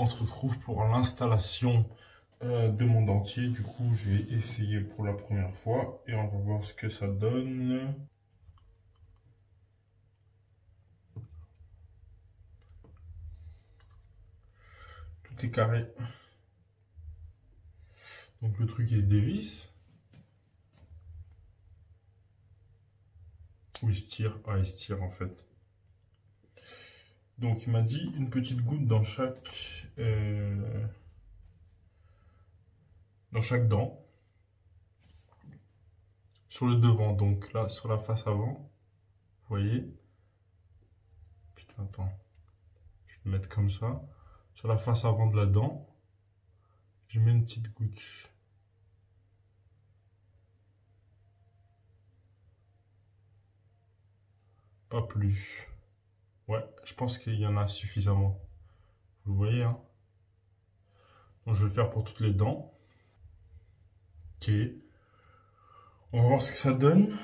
on se retrouve pour l'installation de mon dentier. Du coup, je vais essayer pour la première fois et on va voir ce que ça donne. Tout est carré. Donc le truc il se dévisse. Ou il se tire. Ah, il se tire en fait. Donc il m'a dit une petite goutte dans chaque dent. Sur le devant, donc là sur la face avant. Vous voyez? Putain, attends. Je vais le mettre comme ça. Sur la face avant de la dent, je mets une petite goutte. Pas plus. Ouais, je pense qu'il y en a suffisamment. Vous voyez, hein? Donc je vais le faire pour toutes les dents. Ok. On va voir ce que ça donne.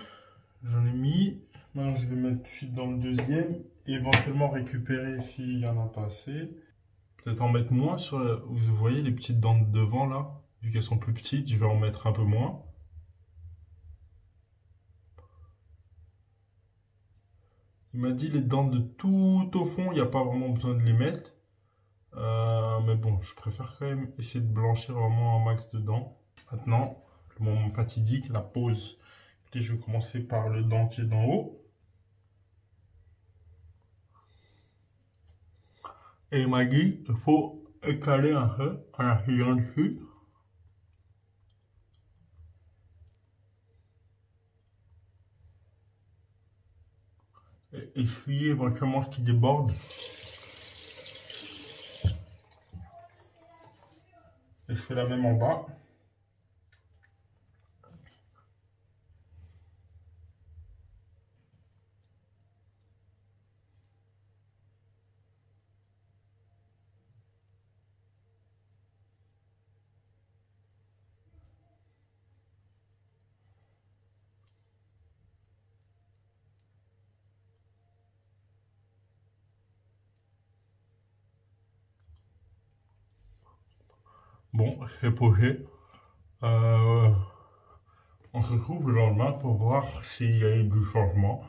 J'en ai mis. Maintenant, je vais mettre tout de suite dans le deuxième. Et éventuellement récupérer s'il y en a pas assez. Peut-être en mettre moins sur la... Vous voyez les petites dents de devant là? Vu qu'elles sont plus petites, je vais en mettre un peu moins. Il m'a dit les dents de tout au fond, il n'y a pas vraiment besoin de les mettre. Mais bon, je préfère quand même essayer de blanchir vraiment un max de dents. Maintenant, le moment fatidique, la pose. Écoutez, je vais commencer par le dentier d'en haut. Et il m'a dit qu'il faut écaler un peu en appuyant dessus. Et essuyer éventuellement ce qui déborde. Et je fais la même en bas. Bon, c'est posé. On se retrouve le lendemain pour voir s'il y a eu du changement.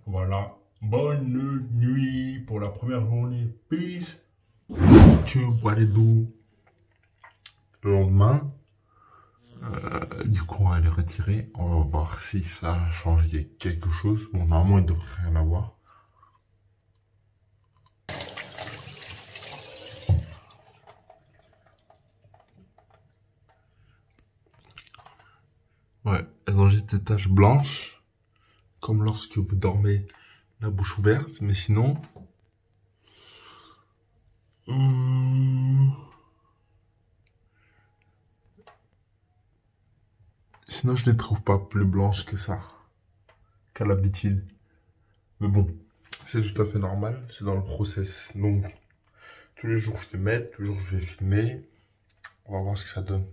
Voilà. Bonne nuit pour la première journée. Peace. Que voulez-vous? Le lendemain, du coup, on va les retirer. On va voir si ça a changé quelque chose. Bon, normalement, il devrait rien avoir. Ouais, elles ont juste des taches blanches, comme lorsque vous dormez la bouche ouverte, mais sinon... Sinon, je les trouve pas plus blanches que ça, qu'à l'habitude. Mais bon, c'est tout à fait normal, c'est dans le process. Donc, tous les jours, je vais mettre, tous les jours, je vais filmer. On va voir ce que ça donne.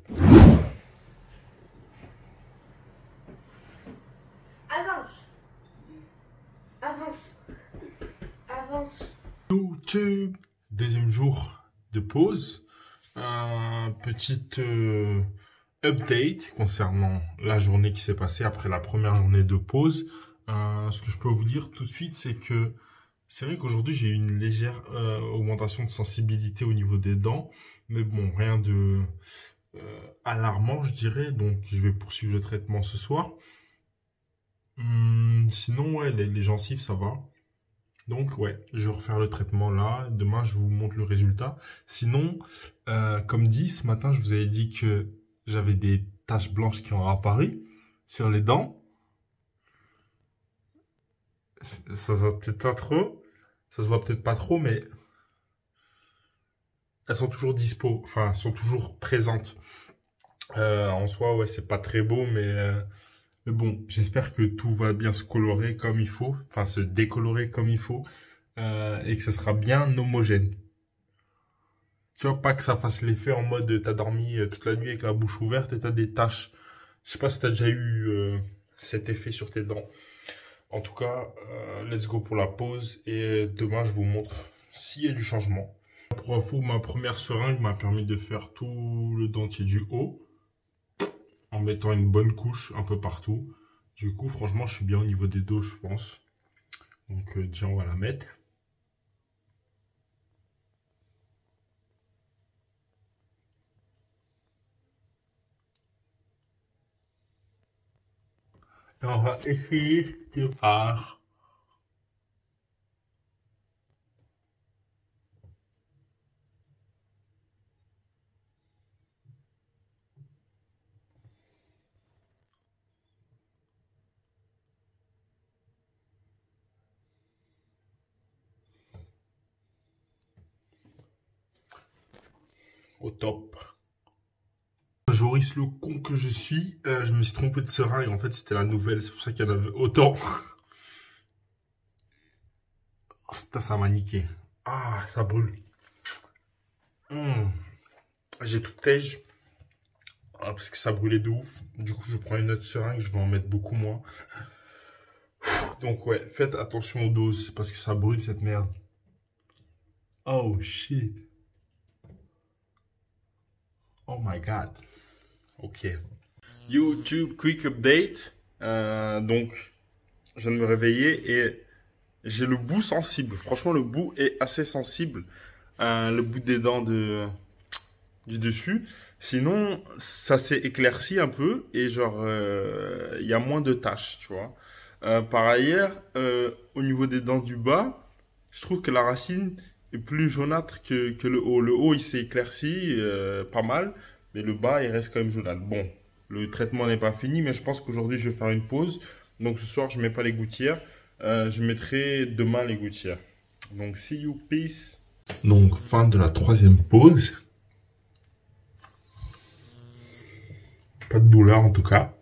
Avance. Avance. Avance. YouTube, deuxième jour de pause. Petite update concernant la journée qui s'est passée après la première journée de pause. Ce que je peux vous dire tout de suite, c'est que c'est vrai qu'aujourd'hui j'ai eu une légère augmentation de sensibilité au niveau des dents, mais bon, rien de alarmant, je dirais. Donc je vais poursuivre le traitement ce soir. Sinon, ouais, les gencives, ça va. Donc ouais, je vais refaire le traitement là. Demain, je vous montre le résultat. Sinon, comme dit, ce matin, je vous avais dit que j'avais des taches blanches qui ont apparu sur les dents. Ça se voit peut-être pas trop. Ça se voit peut-être pas trop, mais elles sont toujours dispo. Enfin, elles sont toujours présentes. En soi, ouais, c'est pas très beau, mais bon, j'espère que tout va bien se colorer comme il faut. Enfin, se décolorer comme il faut. Et que ça sera bien homogène. Tu vois, pas que ça fasse l'effet en mode t'as dormi toute la nuit avec la bouche ouverte et t'as des taches. Je sais pas si t'as déjà eu cet effet sur tes dents. En tout cas, let's go pour la pause et demain je vous montre s'il y a du changement. Pour info, ma première seringue m'a permis de faire tout le dentier du haut en mettant une bonne couche un peu partout. Du coup, franchement, je suis bien au niveau des dos, je pense. Donc, déjà, on va la mettre. Et on va essayer de faire au top. Joris, le con que je suis, je me suis trompé de seringue. En fait, c'était la nouvelle, c'est pour ça qu'il y en avait autant. Oh, putain, ça m'a niqué. Ah, ça brûle. J'ai tout tège. Parce que ça brûlait de ouf. Du coup, je prends une autre seringue, je vais en mettre beaucoup moins. Donc, ouais, faites attention aux doses, parce que ça brûle cette merde. Oh, shit. Oh my god. Ok. YouTube Quick Update. Donc, je viens de me réveiller et j'ai le bout sensible. Franchement, le bout est assez sensible. Le bout des dents du dessus. Sinon, ça s'est éclairci un peu et genre, il y a moins de taches, tu vois. Par ailleurs, au niveau des dents du bas, je trouve que la racine est plus jaunâtre que le haut. Le haut, il s'est éclairci pas mal, mais le bas, il reste quand même jaunâtre. Bon, le traitement n'est pas fini, mais je pense qu'aujourd'hui, je vais faire une pause. Donc ce soir, je mets pas les gouttières. Je mettrai demain les gouttières. Donc, see you, peace. Donc, fin de la troisième pause. Pas de douleur en tout cas.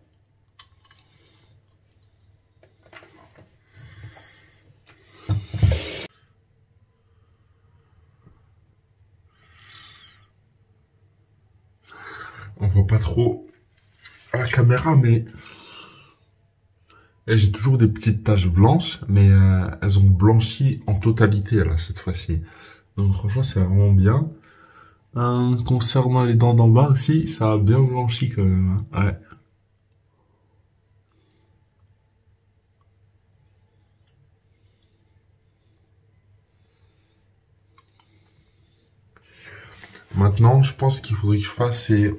On voit pas trop à la caméra, mais j'ai toujours des petites taches blanches, mais elles ont blanchi en totalité là cette fois-ci. Donc franchement, c'est vraiment bien. Concernant les dents d'en bas aussi, ça a bien blanchi quand même, hein. Ouais. Maintenant, je pense qu'il faudrait que je fasse, c'est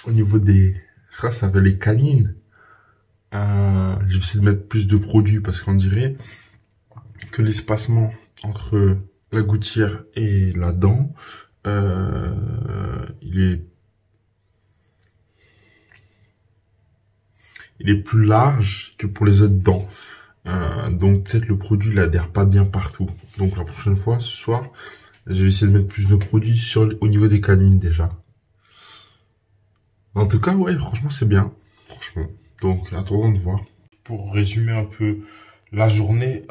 au niveau des, je crois que ça s'appelle les canines. Je vais essayer de mettre plus de produits parce qu'on dirait que l'espacement entre la gouttière et la dent, il est plus large que pour les autres dents. Donc peut-être le produit n'adhère pas bien partout. Donc la prochaine fois, ce soir, je vais essayer de mettre plus de produits au niveau des canines déjà. En tout cas, ouais, franchement, c'est bien. Franchement. Donc attendons de voir. Pour résumer un peu la journée,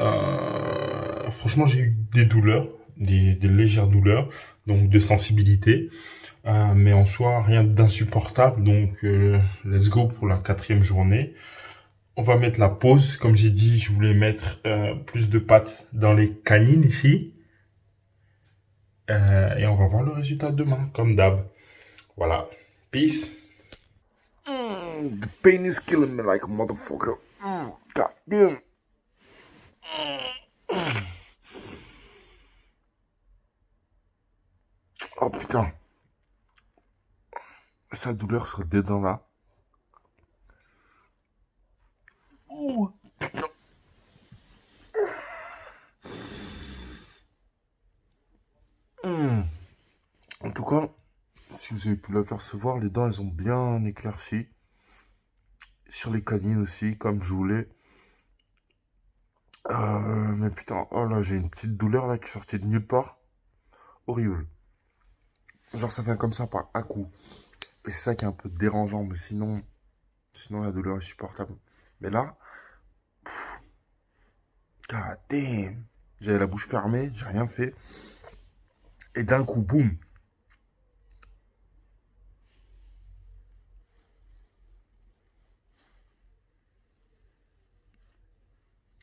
franchement, j'ai eu des douleurs, des légères douleurs, donc de sensibilité. Mais en soi, rien d'insupportable. Donc, let's go pour la quatrième journée. On va mettre la pause. Comme j'ai dit, je voulais mettre plus de pâte dans les canines ici. Et on va voir le résultat demain, comme d'hab. Voilà. Peace. The pain is killing me like a motherfucker. God damn. Oh putain. Sa douleur sur des dents là. Oh, putain. En tout cas, si vous avez pu l'apercevoir, les dents elles ont bien éclairci. Sur les canines aussi, comme je voulais. Mais putain, oh là, j'ai une petite douleur là qui est sortie de nulle part. Horrible. Genre ça vient comme ça par un coup. Et c'est ça qui est un peu dérangeant, mais sinon la douleur est supportable. Mais là, god damn. J'avais la bouche fermée, j'ai rien fait. Et d'un coup, boum.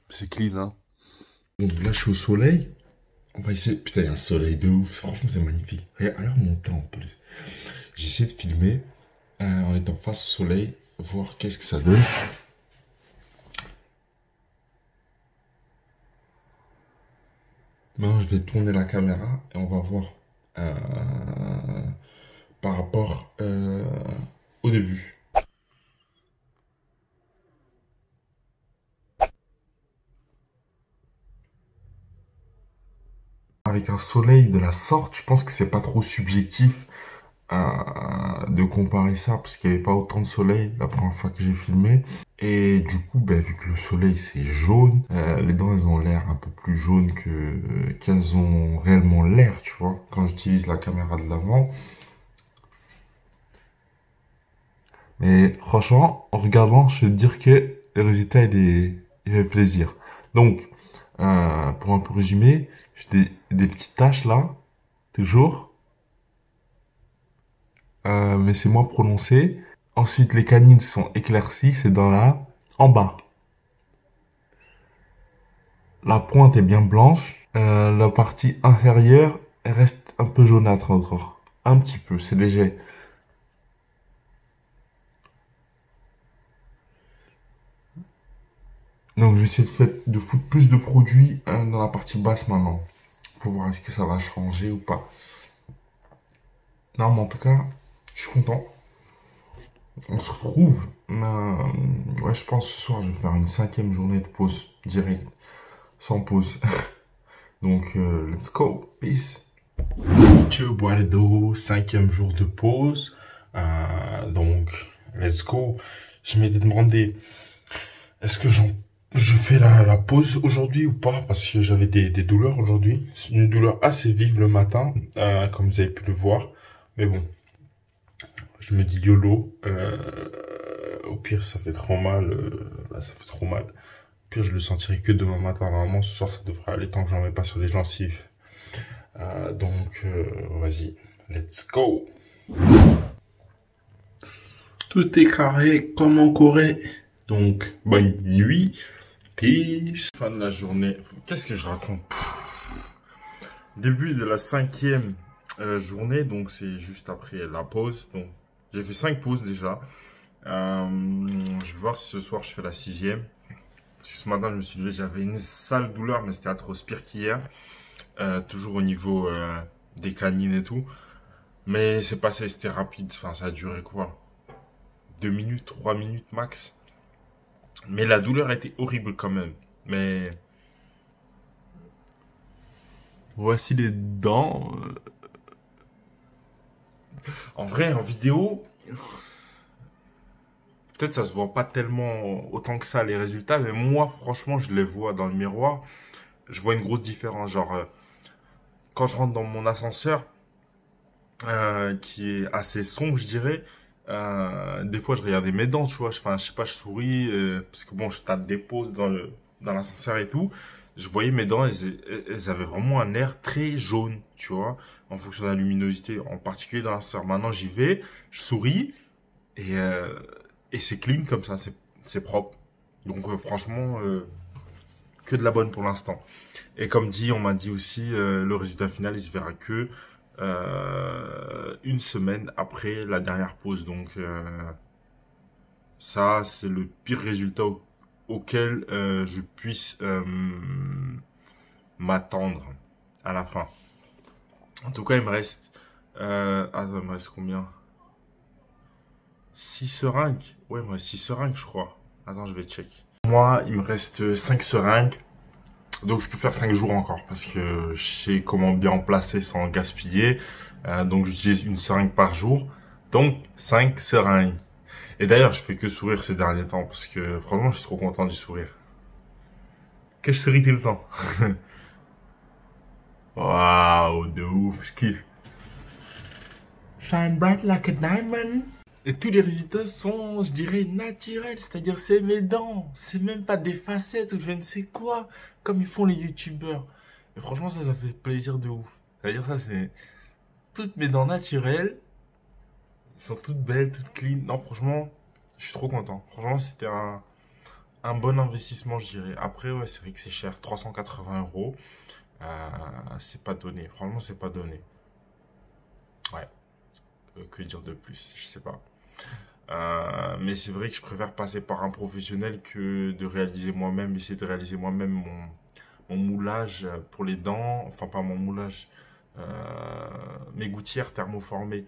C'est clean, hein. Bon, là, je suis au soleil. On va essayer. Putain, il y a un soleil de ouf. Franchement, c'est magnifique. Alors, mon temps en plus. J'essaie de filmer en étant face au soleil, voir qu'est-ce que ça donne. Maintenant, je vais tourner la caméra et on va voir par rapport au début. Avec un soleil de la sorte, je pense que c'est pas trop subjectif de comparer ça parce qu'il n'y avait pas autant de soleil la première fois que j'ai filmé. Et du coup, ben, vu que le soleil c'est jaune, les dents elles ont l'air un peu plus jaunes qu'elles ont réellement l'air, tu vois, quand j'utilise la caméra de l'avant. Mais franchement, en regardant, je vais te dire que le résultat il fait plaisir. Donc, pour un peu résumer, j'ai des petites taches là, toujours. Mais c'est moins prononcé. Ensuite, les canines sont éclaircies, c'est dans là, en bas. La pointe est bien blanche. La partie inférieure elle reste un peu jaunâtre encore. Un petit peu, c'est léger. Donc je vais essayer de foutre plus de produits dans la partie basse maintenant. Pour voir est-ce que ça va changer ou pas. Non, mais en tout cas, je suis content. On se retrouve. Ouais, je pense ce soir, je vais faire une 5e journée de pause direct. Sans pause. Donc, let's go. Peace. Tu bois d'eau, 5e jour de pause. Donc, let's go. Je m'étais demandé, est-ce que je fais la pause aujourd'hui ou pas? Parce que j'avais des douleurs aujourd'hui. Une douleur assez vive le matin, comme vous avez pu le voir. Mais bon, je me dis YOLO. Au pire, ça fait trop mal. Là, ça fait trop mal. Au pire, je le sentirai que demain matin. Normalement, ce soir, ça devrait aller tant que j'en mets pas sur les gencives. Donc, vas-y, let's go. Tout est carré comme en Corée. Donc, bonne nuit. Peace. Fin de la journée. Qu'est-ce que je raconte? Début de la 5e journée. Donc, c'est juste après la pause. Donc, j'ai fait 5 pauses déjà. Je vais voir si ce soir je fais la 6e. Parce que ce matin, je me suis levé, j'avais une sale douleur, mais c'était atroce pire qu'hier. Toujours au niveau des canines et tout. Mais c'est passé, c'était rapide. Enfin, ça a duré quoi? 2 minutes, 3 minutes max. Mais la douleur était horrible quand même. Mais voici les dents. En vrai, en vidéo, peut-être ça se voit pas tellement autant que ça les résultats. Mais moi, franchement, je les vois dans le miroir. Je vois une grosse différence. Genre, quand je rentre dans mon ascenseur, qui est assez sombre, je dirais. Des fois, je regardais mes dents, tu vois. Enfin, je sais pas, je souris, parce que bon, je tape des pauses dans l'ascenseur et tout. Je voyais mes dents, elles avaient vraiment un air très jaune, tu vois, en fonction de la luminosité, en particulier dans l'ascenseur. Maintenant, j'y vais, je souris, et c'est clean comme ça, c'est propre. Donc, franchement, que de la bonne pour l'instant. Et comme dit, on m'a dit aussi, le résultat final, il se verra que une semaine après la dernière pause. Donc ça, c'est le pire résultat auquel je puisse m'attendre à la fin. En tout cas, il me reste... attends, il me reste combien? 6 seringues? Ouais, il me reste 6 seringues, je crois. Attends, je vais check. Moi, il me reste 5 seringues. Donc je peux faire 5 jours encore parce que je sais comment bien en placer sans gaspiller. Donc j'utilise une seringue par jour. Donc 5 seringues. Et d'ailleurs je fais que sourire ces derniers temps parce que franchement je suis trop content du sourire. Que je souris tout le temps. Waouh, de ouf, je kiffe. Shine bright like a diamond. Et tous les résultats sont, je dirais, naturels. C'est-à-dire, c'est mes dents. C'est même pas des facettes ou je ne sais quoi. Comme ils font les youtubeurs. Et franchement, ça fait plaisir de ouf. C'est-à-dire, ça, c'est toutes mes dents naturelles. Elles sont toutes belles, toutes clean. Non, franchement, je suis trop content. Franchement, c'était un bon investissement, je dirais. Après, ouais, c'est vrai que c'est cher. 380 €. c'est pas donné. Franchement, c'est pas donné. Ouais. Que dire de plus? Je sais pas. Mais c'est vrai que je préfère passer par un professionnel que de réaliser moi-même, essayer de réaliser moi-même mon moulage pour les dents. Enfin, pas mon moulage. Mes gouttières thermoformées.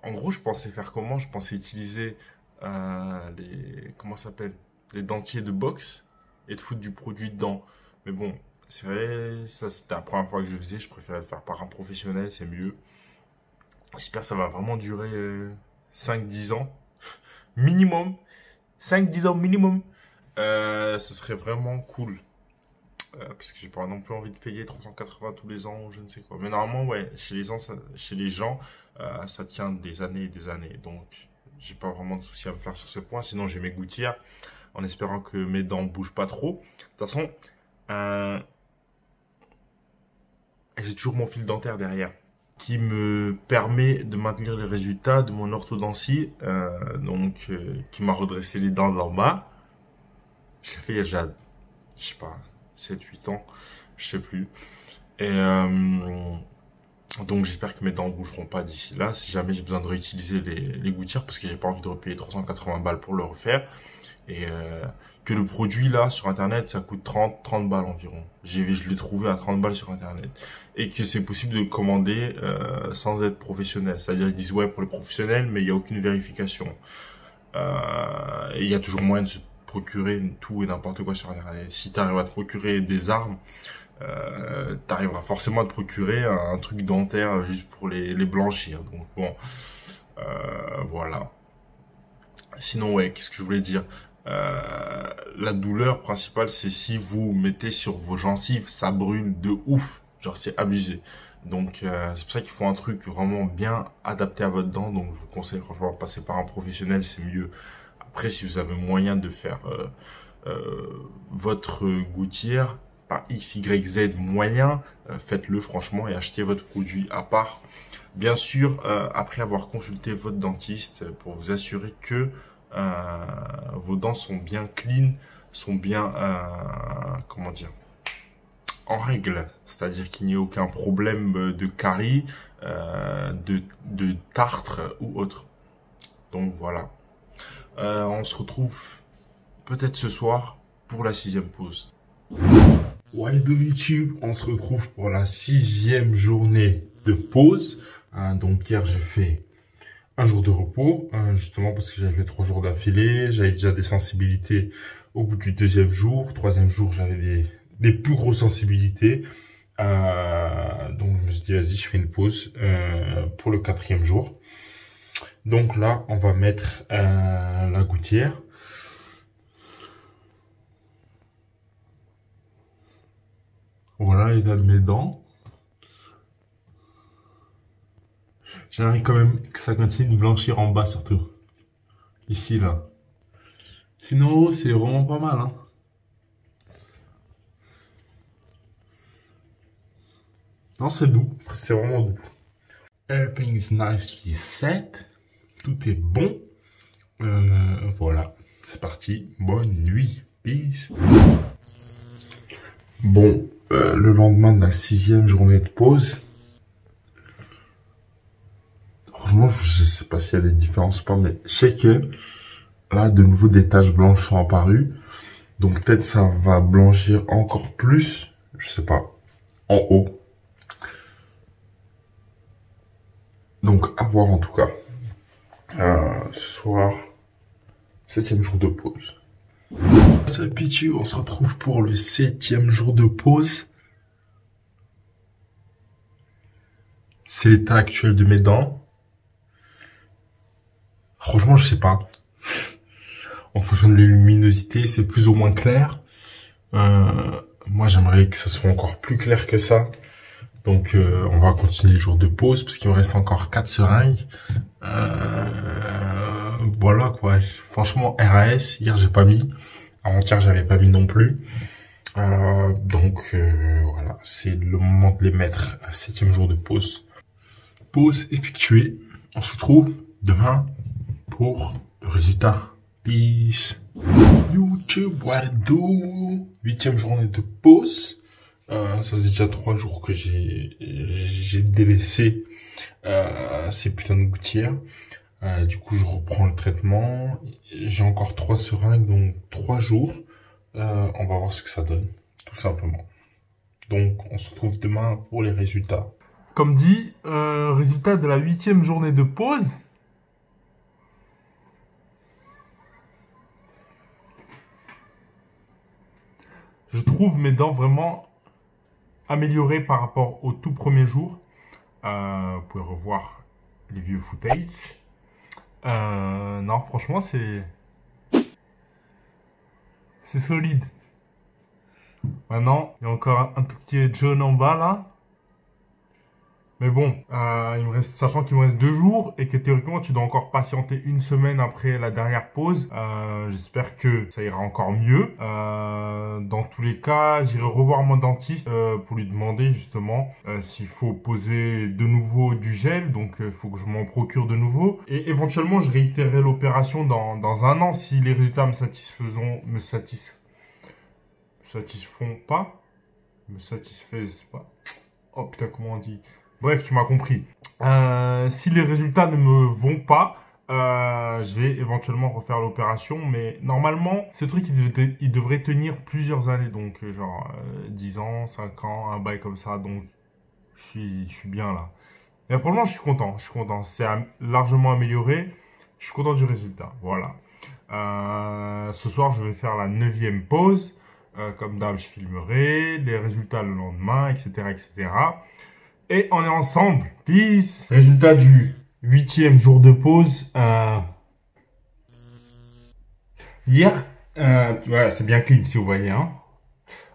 En gros, je pensais faire comment? Je pensais utiliser comment ça s'appelle? Les dentiers de boxe et de foutre du produit dedans. Mais bon, c'est vrai, ça c'était la première fois que je faisais. Je préférais le faire par un professionnel, c'est mieux. J'espère que ça va vraiment durer 5-10 ans. Minimum. 5-10 ans minimum. Ce serait vraiment cool. Parce que j'ai pas non plus envie de payer 380 tous les ans ou je ne sais quoi. Mais normalement, ouais, chez les gens, ça tient des années et des années. Donc, j'ai pas vraiment de souci à me faire sur ce point. Sinon, j'ai mes gouttières en espérant que mes dents bougent pas trop. De toute façon, j'ai toujours mon fil dentaire derrière qui me permet de maintenir les résultats de mon orthodontie. Qui m'a redressé les dents d'en bas. Je l'ai fait il y a déjà, je sais pas, 7-8 ans, je sais plus. Et donc j'espère que mes dents ne bougeront pas d'ici là. Si jamais j'ai besoin de réutiliser les gouttières, parce que j'ai pas envie de repayer 380 balles pour le refaire. Et que le produit là sur internet ça coûte 30 balles environ. Je l'ai trouvé à 30 balles sur internet. Et que c'est possible de le commander sans être professionnel. C'est-à-dire ils disent ouais pour les professionnels mais il n'y a aucune vérification. Et il y a toujours moyen de se procurer tout et n'importe quoi sur internet. Si tu arrives à te procurer des armes, tu arriveras forcément à te procurer un truc dentaire juste pour les blanchir. Donc bon, voilà. Sinon ouais, qu'est-ce que je voulais dire? La douleur principale, c'est si vous mettez sur vos gencives, ça brûle de ouf. Genre, c'est abusé. Donc, c'est pour ça qu'il faut un truc vraiment bien adapté à votre dent. Donc, je vous conseille franchement de passer par un professionnel, c'est mieux. Après, si vous avez moyen de faire votre gouttière par X, Y, Z moyen, faites-le franchement et achetez votre produit à part. Bien sûr, après avoir consulté votre dentiste pour vous assurer que vos dents sont bien clean, sont bien, comment dire, en règle. C'est-à-dire qu'il n'y ait aucun problème de carie, de tartre ou autre. Donc voilà. On se retrouve peut-être ce soir pour la 6e pause. Ouais, de YouTube, on se retrouve pour la 6e journée de pause. Donc hier, j'ai fait un jour de repos, justement parce que j'avais fait 3 jours d'affilée. J'avais déjà des sensibilités au bout du 2e jour. 3e jour, j'avais des plus grosses sensibilités. Donc je me suis dit, vas-y, je fais une pause pour le 4e jour. Donc là, on va mettre la gouttière. Voilà l'état de mes dents. J'aimerais quand même que ça continue de blanchir en bas surtout. Ici, là. Sinon, c'est vraiment pas mal, hein. Non, c'est doux. C'est vraiment doux. Everything is nicely set. Tout est bon. Voilà. C'est parti. Bonne nuit. Peace. Bon, le lendemain de la 6e journée de pause. Franchement, je sais pas s'il y a des différences ou pas, mais je sais que là, de nouveau, des taches blanches sont apparues. Donc peut-être ça va blanchir encore plus. Je sais pas. En haut. Donc à voir en tout cas. Ce soir, 7e jour de pause. Salut Pichu, on se retrouve pour le 7e jour de pause. C'est l'état actuel de mes dents. Franchement, je sais pas. En fonction de la luminosité, c'est plus ou moins clair. Moi, j'aimerais que ça soit encore plus clair que ça. Donc, on va continuer les jours de pause parce qu'il me reste encore 4 seringues. Voilà quoi. Franchement, RAS, hier j'ai pas mis. Avant-hier, j'avais pas mis non plus. Donc, voilà. C'est le moment de les mettre à 7e jour de pause. Pause effectuée. On se retrouve demain pour le résultat. Peace. YouTube, what do? 8e journée de pause. Ça faisait déjà 3 jours que j'ai délaissé ces putains de gouttières. Du coup, je reprends le traitement. J'ai encore 3 seringues, donc 3 jours. On va voir ce que ça donne, tout simplement. Donc, on se retrouve demain pour les résultats. Comme dit, résultat de la 8e journée de pause. Je trouve mes dents vraiment améliorées par rapport au tout premier jour. Vous pouvez revoir les vieux footage. Non, franchement, c'est solide. Maintenant, il y a encore un tout petit jaune en bas là. Mais bon, il me reste, sachant qu'il me reste 2 jours et que théoriquement tu dois encore patienter une semaine après la dernière pause, j'espère que ça ira encore mieux. Dans tous les cas, j'irai revoir mon dentiste pour lui demander justement s'il faut poser de nouveau du gel, donc il faut que je m'en procure de nouveau. Et éventuellement, je réitérerai l'opération dans 1 an si les résultats me satisfont pas. Oh putain, comment on dit? Bref, tu m'as compris. Si les résultats ne me vont pas, je vais éventuellement refaire l'opération. Mais normalement, ce truc, il devrait tenir plusieurs années. Donc, genre 10 ans, 5 ans, un bail comme ça. Donc, je suis bien là. Et franchement, je suis content. C'est largement amélioré. Je suis content du résultat. Voilà. Ce soir, je vais faire la 9e pause. Comme d'hab, je filmerai les résultats le lendemain, etc., etc. Et on est ensemble. Peace. Résultat du 8e jour de pause. Hier, ouais, c'est bien clean si vous voyez. Hein.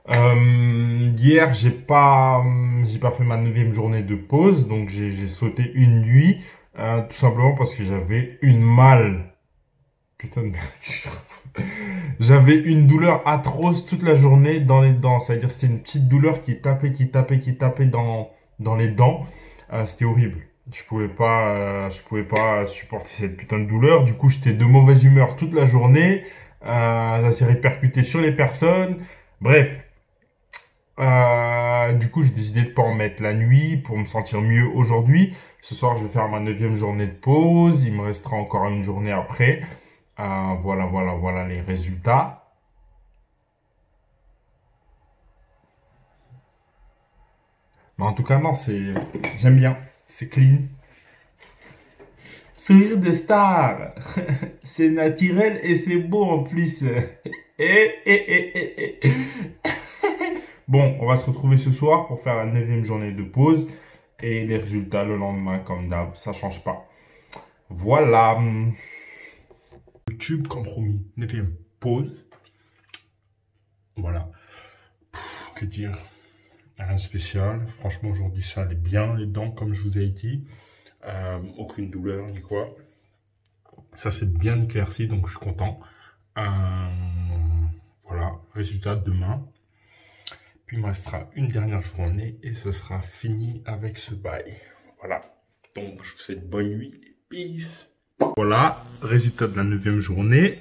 Hier, j'ai pas fait ma 9e journée de pause, donc j'ai sauté une nuit, tout simplement parce que j'avais une malle. Putain de merde. J'avais une douleur atroce toute la journée dans les dents. C'est-à-dire c'était une petite douleur qui tapait dans les dents. C'était horrible. Je pouvais pas supporter cette putain de douleur. Du coup, j'étais de mauvaise humeur toute la journée. Ça s'est répercuté sur les personnes. Bref. Du coup, j'ai décidé de pas en mettre la nuit pour me sentir mieux aujourd'hui. Ce soir, je vais faire ma 9e journée de pause. Il me restera encore une journée après. Voilà les résultats. Mais en tout cas, non, j'aime bien. C'est clean. Sourire de star. C'est naturel et c'est beau en plus. Bon, on va se retrouver ce soir pour faire la 9e journée de pause. Et les résultats le lendemain, comme d'hab. Ça change pas. Voilà. YouTube, comme promis. 9e pause. Voilà. Que dire? Rien de spécial. Franchement, aujourd'hui, ça allait bien, les dents, comme je vous ai dit. Aucune douleur, ni quoi. Ça s'est bien éclairci, donc je suis content. Voilà. Résultat demain. Puis il me restera une dernière journée et ce sera fini avec ce bail. Voilà. Donc, je vous souhaite bonne nuit et peace. Voilà. Résultat de la 9e journée.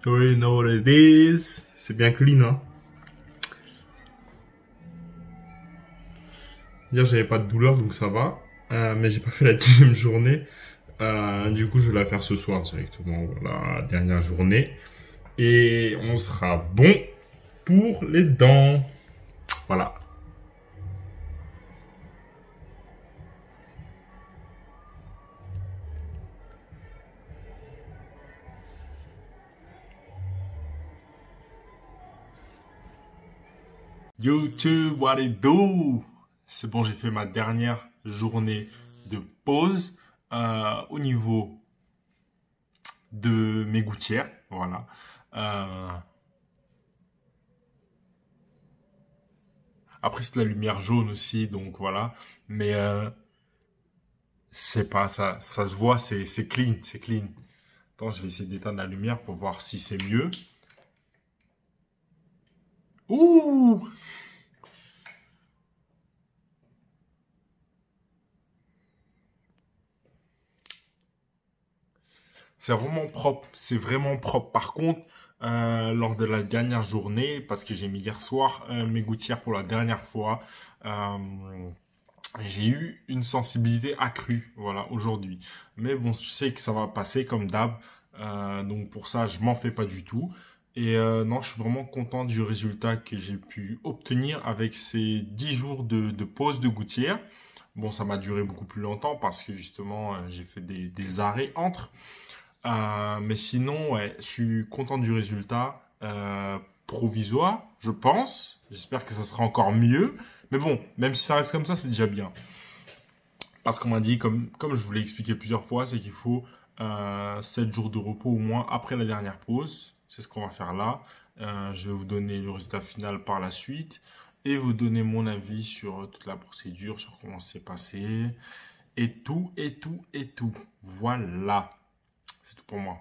You know what it is. C'est bien clean, hein. Hier, j'avais pas de douleur, donc ça va. Mais j'ai pas fait la 10e journée. Du coup, je vais la faire ce soir directement. Voilà, dernière journée. Et on sera bon pour les dents. Voilà. YouTube, what it do? C'est bon, j'ai fait ma dernière journée de pause au niveau de mes gouttières. Voilà. Après, c'est de la lumière jaune aussi, donc voilà. Mais je sais pas, ça se voit, c'est clean, c'est clean. Attends, je vais essayer d'éteindre la lumière pour voir si c'est mieux. Ouh! C'est vraiment propre, c'est vraiment propre. Par contre, lors de la dernière journée, parce que j'ai mis hier soir mes gouttières pour la dernière fois. J'ai eu une sensibilité accrue, voilà, aujourd'hui. Mais bon, je sais que ça va passer comme d'hab. Donc pour ça, je m'en fais pas du tout. Et non, je suis vraiment content du résultat que j'ai pu obtenir avec ces 10 jours de pause de gouttière. Bon, ça m'a duré beaucoup plus longtemps parce que justement, j'ai fait des arrêts entre. Mais sinon, ouais, je suis content du résultat provisoire, je pense. J'espère que ça sera encore mieux. Mais bon, même si ça reste comme ça, c'est déjà bien. Parce qu'on m'a dit, comme je vous l'ai expliqué plusieurs fois, c'est qu'il faut 7 jours de repos au moins après la dernière pause. C'est ce qu'on va faire là. Je vais vous donner le résultat final par la suite et vous donner mon avis sur toute la procédure, sur comment c'est passé et tout, et tout, et tout. Voilà. C'est tout pour moi.